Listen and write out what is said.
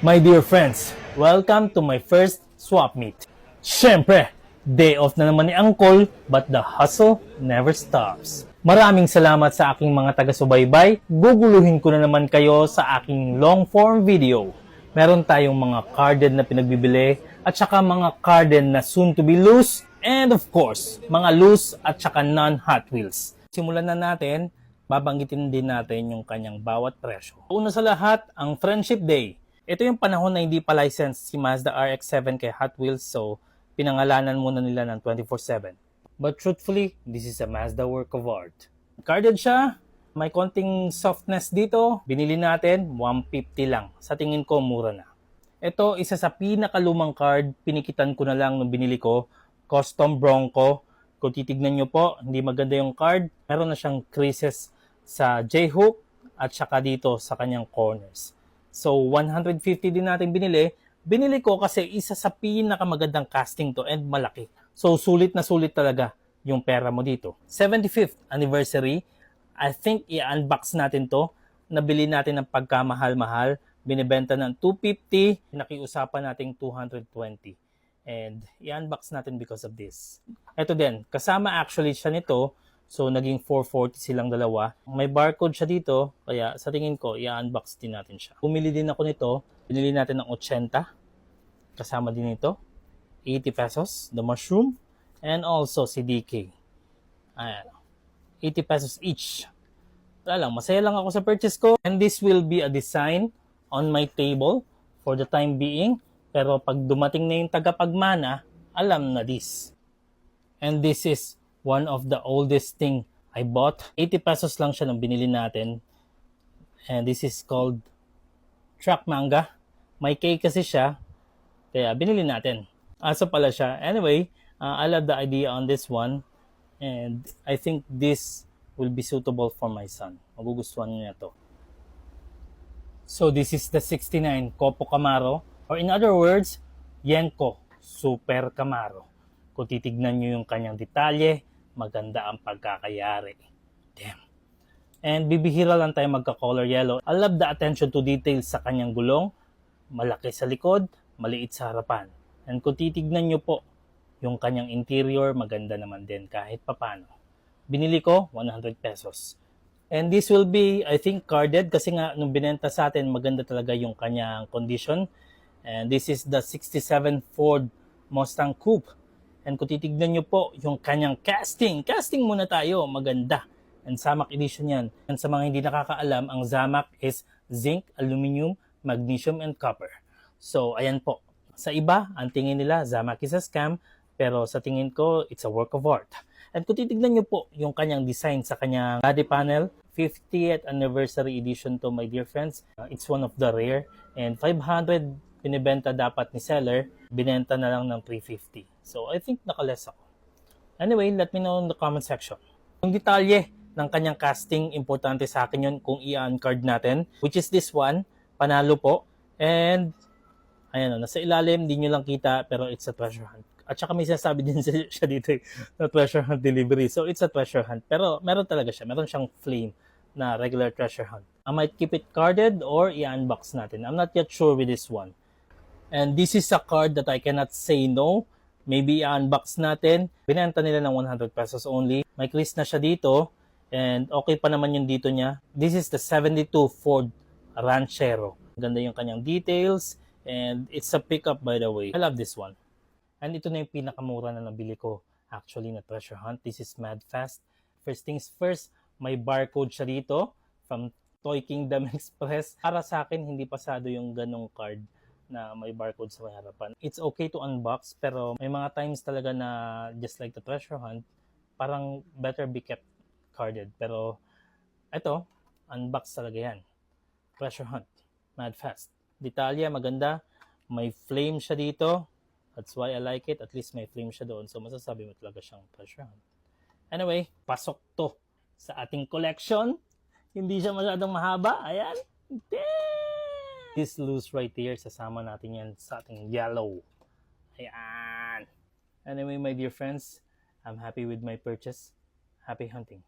My dear friends, welcome to my first swap meet. Siyempre, day off na naman ni Uncle, but the hustle never stops. Maraming salamat sa aking mga taga-subaybay. Guguluhin ko na naman kayo sa aking long form video. Meron tayong mga carded na pinagbibili at saka mga carded na soon to be loose and of course, mga loose at saka non-Hot Wheels. Simulan na natin, babanggitin din natin yung kanyang bawat presyo. Una sa lahat, ang Friendship Day. Ito yung panahon na hindi pa licensed si Mazda RX-7 kay Hot Wheels, so pinangalanan muna nila ng 24/7. But truthfully, this is a Mazda work of art. Carded siya, may konting softness dito. Binili natin, 150 lang. Sa tingin ko, mura na. Ito, isa sa pinakalumang card, pinikitan ko na lang nung binili ko. Custom Bronco. Kung titignan nyo po, hindi maganda yung card. Meron na siyang creases sa J-hook at saka dito sa kanyang corners. So, 150 din natin binili. Binili ko kasi isa sa pinakamagandang casting to and malaki. So, sulit na sulit talaga yung pera mo dito. 75th anniversary. I think i-unbox natin to. Nabili natin ng pagkamahal-mahal. Binibenta ng 250. Nakiusapan natin 220. And i-unbox natin because of this. Ito din. Kasama actually siya nito. So, naging 440 silang dalawa. May barcode siya dito, kaya sa tingin ko, i-unbox din natin siya. Bumili din ako nito. Binili natin ng 80. Kasama din ito. 80 pesos, the mushroom. And also si DK. Ayan. 80 pesos each. Wala lang, masaya lang ako sa purchase ko. And this will be a design on my table for the time being. Pero pag dumating na yung tagapagmana, alam na this. And this is one of the oldest thing I bought. 80 pesos lang siya nung binili natin. And this is called Truck Manga. May K kasi siya. Kaya binili natin. Aso pala siya. Anyway, I love the idea on this one. And I think this will be suitable for my son. Magugustuhan niya to. So this is the 69 Copo Camaro. Or in other words, Yenko Super Camaro. Kung titignan nyo yung kanyang detalye, maganda ang pagkakayari. Damn. And bibihira lang tayo magka-color yellow. I love the attention to details sa kanyang gulong. Malaki sa likod, maliit sa harapan. And kung titignan nyo po, yung kanyang interior, maganda naman din kahit papano. Binili ko, 100 pesos. And this will be, I think, carded kasi nga nung binenta sa atin, maganda talaga yung kanyang condition. And this is the 67 Ford Mustang Coupe. And kung titignan nyo po yung kanyang casting muna tayo, maganda. And Zamac edition yan. And sa mga hindi nakakaalam, ang Zamac is zinc, aluminum, magnesium, and copper. So, ayan po. Sa iba, ang tingin nila, Zamac is a scam, pero sa tingin ko, it's a work of art. And kung titignan nyo po yung kanyang design sa kanyang body panel, 50th anniversary edition to, my dear friends. It's one of the rare. And 500 binibenta dapat ni seller, binenta na lang ng 350. So, I think nakaless ako. Anyway, let me know in the comment section. Yung detalye ng kanyang casting, importante sa akin yun kung i-uncard natin, which is this one, panalo po. And, ayan o, nasa ilalim, hindi nyo lang kita, pero it's a treasure hunt. At saka may sinasabi din siya dito na treasure hunt delivery. So, it's a treasure hunt. Pero, meron talaga siya. Meron siyang flame na regular treasure hunt. I might keep it carded or i-unbox natin. I'm not yet sure with this one. And this is a card that I cannot say no. Maybe i-unbox natin. Binenta nila ng 100 pesos only. May crease na siya dito. And okay pa naman yung dito niya. This is the 72 Ford Ranchero. Ganda yung kanyang details. And it's a pickup, by the way. I love this one. And ito na yung pinakamura na nabili ko. Actually, na treasure hunt. This is Madfast. First things first, may barcode siya dito from Toy Kingdom Express. Para sa akin, hindi pasado yung ganong card na may barcode sa harapan. It's okay to unbox, pero may mga times talaga na just like the treasure hunt, parang better be kept carded. Pero ito, unbox talaga yan. Treasure hunt, Madfast. Detalye, maganda. May flame siya dito. That's why I like it. At least may flame siya doon. So masasabi mo talaga siyang treasure hunt. Anyway, pasok to sa ating collection. Hindi siya masyadong mahaba. Ayan. This loose right here, sasama natin yan sa ating yellow. Ayan. Anyway, my dear friends, I'm happy with my purchase. Happy hunting.